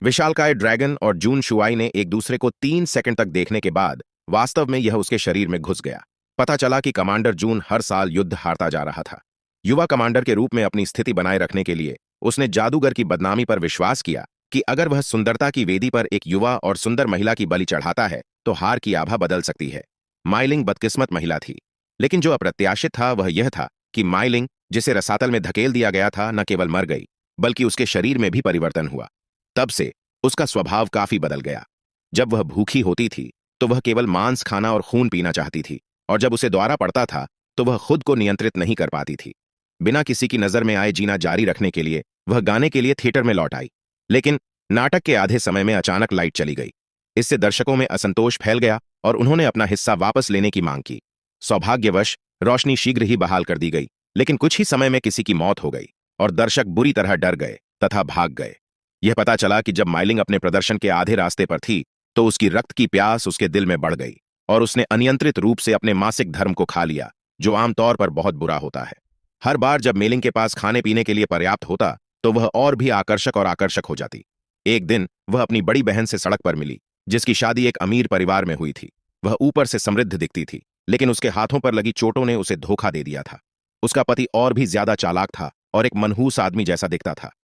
विशालकाय ड्रैगन और जून शुआई ने एक दूसरे को 3 सेकंड तक देखने के बाद वास्तव में यह उसके शरीर में घुस गया। पता चला कि कमांडर जून हर साल युद्ध हारता जा रहा था। युवा कमांडर के रूप में अपनी स्थिति बनाए रखने के लिए उसने जादूगर की बदनामी पर विश्वास किया कि अगर वह सुंदरता की वेदी पर एक युवा और सुंदर महिला की बलि चढ़ाता है तो हार की आभा बदल सकती है। माइलिंग बदकिस्मत महिला थी, लेकिन जो अप्रत्याशित था वह यह था कि माइलिंग, जिसे रसातल में धकेल दिया गया था, न केवल मर गई बल्कि उसके शरीर में भी परिवर्तन हुआ। तब से उसका स्वभाव काफी बदल गया। जब वह भूखी होती थी तो वह केवल मांस खाना और खून पीना चाहती थी, और जब उसे द्वारा पड़ता था तो वह खुद को नियंत्रित नहीं कर पाती थी। बिना किसी की नजर में आए जीना जारी रखने के लिए वह गाने के लिए थिएटर में लौट आई, लेकिन नाटक के आधे समय में अचानक लाइट चली गई। इससे दर्शकों में असंतोष फैल गया और उन्होंने अपना हिस्सा वापस लेने की मांग की। सौभाग्यवश रोशनी शीघ्र ही बहाल कर दी गई, लेकिन कुछ ही समय में किसी की मौत हो गई और दर्शक बुरी तरह डर गए तथा भाग गए। यह पता चला कि जब माइलिंग अपने प्रदर्शन के आधे रास्ते पर थी तो उसकी रक्त की प्यास उसके दिल में बढ़ गई और उसने अनियंत्रित रूप से अपने मासिक धर्म को खा लिया, जो आमतौर पर बहुत बुरा होता है। हर बार जब मेलिंग के पास खाने पीने के लिए पर्याप्त होता तो वह और भी आकर्षक हो जाती। एक दिन वह अपनी बड़ी बहन से सड़क पर मिली, जिसकी शादी एक अमीर परिवार में हुई थी। वह ऊपर से समृद्ध दिखती थी, लेकिन उसके हाथों पर लगी चोटों ने उसे धोखा दे दिया था। उसका पति और भी ज्यादा चालाक था और एक मनहूस आदमी जैसा दिखता था।